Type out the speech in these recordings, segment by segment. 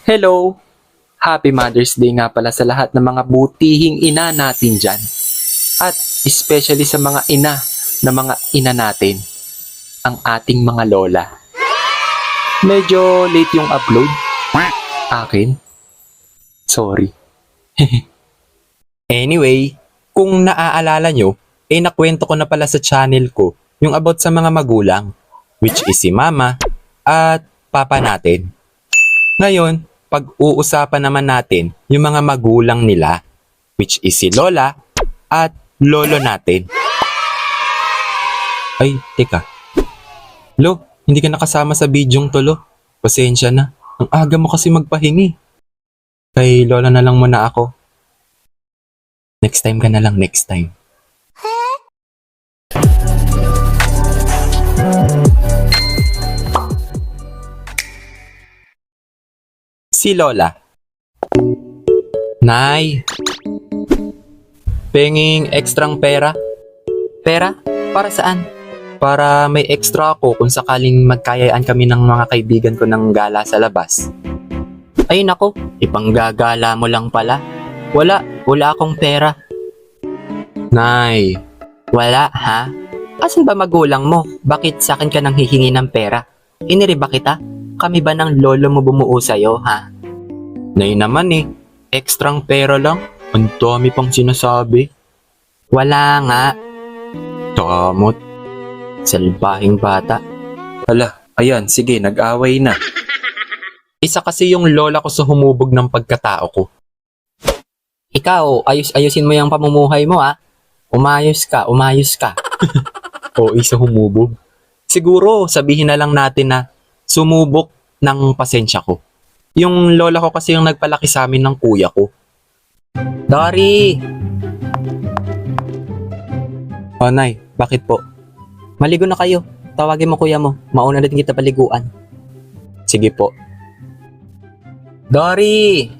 Hello! Happy Mother's Day nga pala sa lahat ng mga butihing ina natin dyan. At especially sa mga ina na mga ina natin, ang ating mga lola. Medyo late yung upload. Akin. Sorry. Anyway, kung naaalala nyo, nakwento ko na pala sa channel ko yung about sa mga magulang, which is si mama at papa natin. Ngayon, pag-uusapan naman natin yung mga magulang nila, which is si lola at lolo natin. Ay, teka. Lo, hindi ka nakasama sa bidyong to, lo. Pasensya na. Ang aga mo kasi magpahingi. Kay lola na lang muna ako. Next time ka na lang, next time. Si Lola. Nay, penging ekstrang pera. Pera? Para saan? Para may extra ako kung sakaling magkayaan kami ng mga kaibigan ko ng gala sa labas. Ay nako, ipanggagala mo lang pala. Wala akong pera. Nay, wala ha? Asan ba magulang mo? Bakit sa akin ka nang hihingi ng pera? Iniri ba kita? Kami ba ng lolo mo bumuo sa'yo, ha? Nay naman ekstrang pera lang. Ang dami pang sinasabi. Wala nga. Damot. Salbahing bata. Hala, ayan, sige, nag-away na. Isa kasi yung lola ko sa humubog ng pagkatao ko. Ikaw, ayusin mo yung pamumuhay mo, ha? Umayos ka. O, isa humubog. Siguro, sabihin na lang natin na sumubok ng pasensya ko. Yung lola ko kasi yung nagpalaki sa amin ng kuya ko. Dari! Oh, Nay, bakit po? Maligo na kayo. Tawagin mo kuya mo. Mauna na din kita paliguan. Sige po. Dari!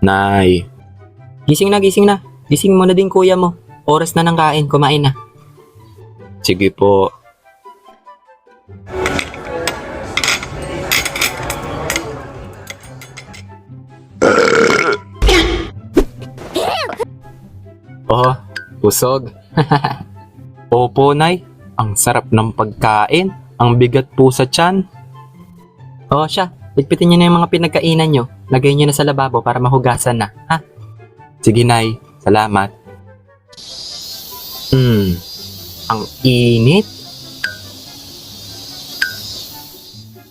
Nay. Gising na. Gising mo na din kuya mo. Oras na ng kain, kumain na. Sige po. Oh, busog. Opo, Nay. Ang sarap ng pagkain. Ang bigat po sa tiyan. Oh, siya. Ligpitin niyo na yung mga pinagkainan niyo. Lagay niyo na sa lababo para mahugasan na, ha? Sige, Nay. Salamat. Ang init.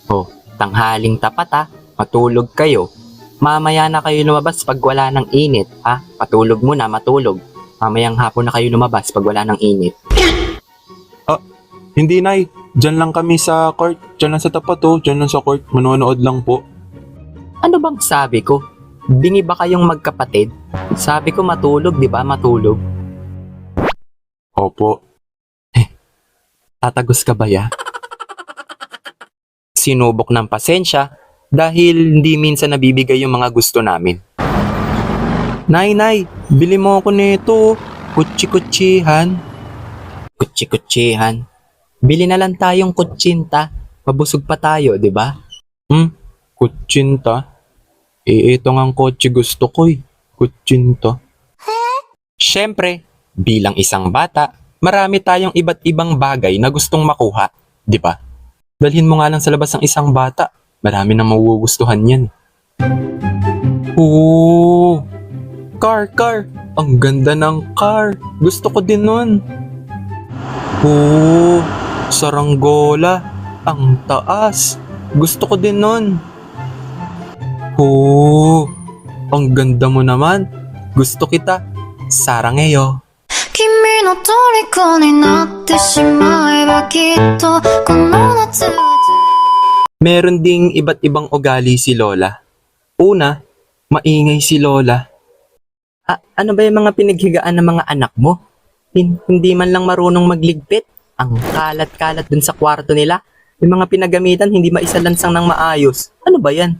Oh, tanghaling tapat, ha? Matulog kayo. Mamaya na kayo lumabas pag wala ng init, ha? Patulog muna, matulog. Mamayang hapon na kayo lumabas pag wala ng init. Hindi, Nay. Diyan lang kami sa court. Diyan lang sa tapat, oh. Diyan lang sa court. Manonood lang po. Ano bang sabi ko? Bingi ba kayong magkapatid? Sabi ko matulog, di ba? Matulog. Opo. Tatagos ka ba ya? Sinubok ng pasensya dahil hindi minsan nabibigay yung mga gusto namin. Nay, bili mo ako nito. Kutsi-kutsihan. Kutsi-kutsihan? Bili na lang tayong kutsinta. Mabusog pa tayo, di ba? Kutsinta? Ito nga ang kotse gusto ko, Kutsinta. Siyempre, bilang isang bata, marami tayong iba't ibang bagay na gustong makuha, di ba? Dalhin mo nga lang sa labas ng isang bata. Marami nang magugustuhan yan. Oo! Car! Ang ganda ng car! Gusto ko din nun. Oo! Saranggola! Ang taas! Gusto ko din nun. Oo! Ang ganda mo naman. Gusto kita. Sarangeyo. 君の虜になってしまえばきっとこの夏は Meron ding iba't ibang ugali si Lola. Una, maingay si Lola. Ano ba yung mga pinaghigaan ng mga anak mo? Hindi man lang marunong magligpit. Ang kalat-kalat dun sa kwarto nila. Yung mga pinagamitan, hindi maisalansang ng maayos. Ano ba yan?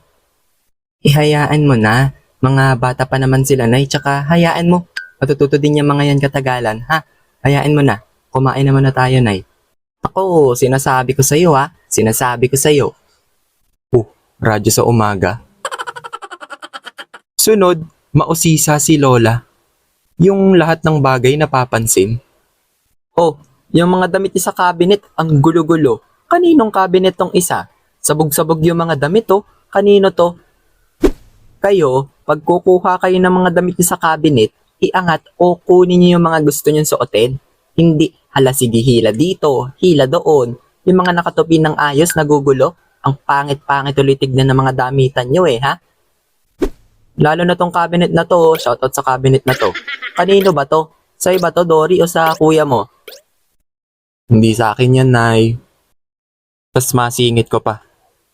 Ihayaan mo na. Mga bata pa naman sila, Nay. Tsaka hayaan mo. Matututo din yung mga yan katagalan, ha? Hayaan mo na. Kumain naman na tayo, Nay. Ako, sinasabi ko sa'yo, ha? Sinasabi ko sa'yo. Radyo sa umaga. Sunod, mausisa si Lola. Yung lahat ng bagay napapansin. Oh, yung mga damit niya sa cabinet, ang gulo-gulo. Kaninong cabinet tong isa? Sabog-sabog yung mga damit oh. Kanino to? Kayo, pag kukuha kayo ng mga damit niyo sa cabinet, iangat o kunin niyo yung mga gusto niyong suotin. Hindi, hala sige hila dito, hila doon. Yung mga nakatupi ng ayos, nagugulo. Ang pangit-pangit ulit tignan ng mga damitan niyo ha? Lalo na tong cabinet na to, shoutout sa cabinet na to. Kanino ba to? Sa'yo ba to, Dory, o sa kuya mo? Hindi sa akin yan, Nay. Tas masingit ko pa.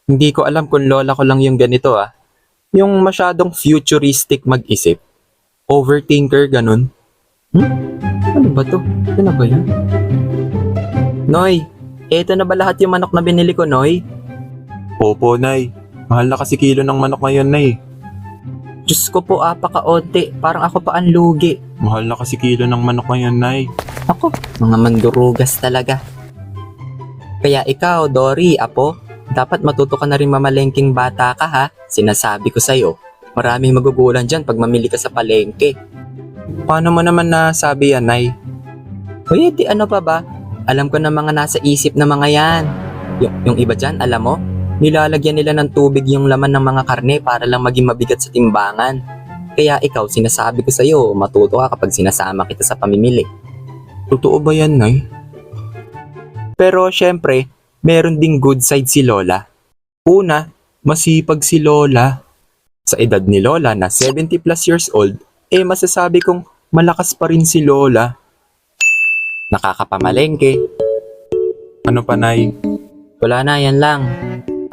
Hindi ko alam kung lola ko lang yung ganito Yung masyadong futuristic mag-isip. Overthinker, ganun. Ano ba to? Ano ba yan? Noy, eto na ba lahat yung manok na binili ko, Noy? Opo, Nay. Mahal na kasi kilo ng manok ngayon, Nay. Diyos ko po, apaka-onti. Parang ako pa ang lugi. Mahal na kasi kilo ng manok ngayon, Nay. Ako, mga mandurugas talaga. Kaya ikaw, Dory, apo, dapat matuto ka na rin mamalengking bata ka ha. Sinasabi ko sa'yo, maraming magugulan dyan pag mamili ka sa palengke. Paano mo naman nasabi yan, Nay? Uy, di ano pa ba? Alam ko na mga nasa isip na mga yan. Yung iba dyan, alam mo, nilalagyan nila ng tubig yung laman ng mga karne para lang maging mabigat sa timbangan. Kaya ikaw, sinasabi ko sa'yo, matuto ka kapag sinasama kita sa pamimili. Totoo ba yan, Nay? Pero syempre, meron ding good side si Lola. Una, masipag si Lola. Sa edad ni Lola na 70 plus years old, masasabi kong malakas pa rin si Lola. Nakakapamalengke. Ano pa, Nay? Wala na, yan lang.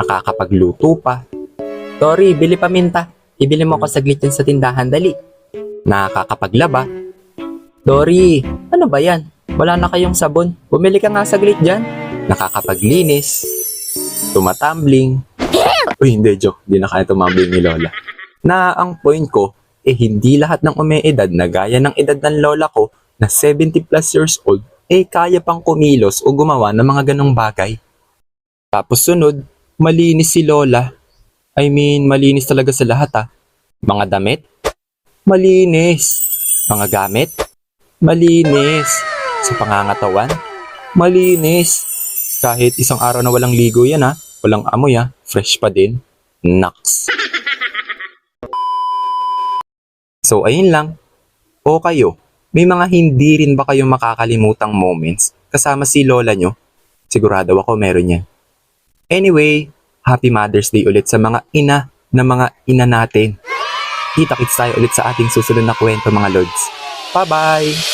Nakakapagluto pa. Dory, bili paminta. Ibili mo ako saglit yan sa tindahan, dali. Nakakapaglaba. Dory, ano ba yan? Wala na kayong sabon. Bumili ka nga saglit dyan. Nakakapaglinis. Tumatumbling. Uy, hindi, joke. Di na kaya tumambling ni Lola. Na ang point ko, hindi lahat ng umeedad na gaya ng edad ng lola ko na 70 plus years old, kaya pang kumilos o gumawa ng mga ganong bagay. Tapos sunod, malinis si Lola. I mean, malinis talaga sa lahat Mga damit? Malinis. Mga gamit? Malinis. Sa pangangatawan? Malinis. Kahit isang araw na walang ligo yan walang amoy fresh pa din. Naks. So ayun lang. O kayo, may mga hindi rin ba kayong makakalimutang moments kasama si Lola nyo? Sigurado ako meron yan. Anyway, Happy Mother's Day ulit sa mga ina na mga ina natin. Kita-kits tayo ulit sa ating susunod na kwento mga Lods. Bye-bye!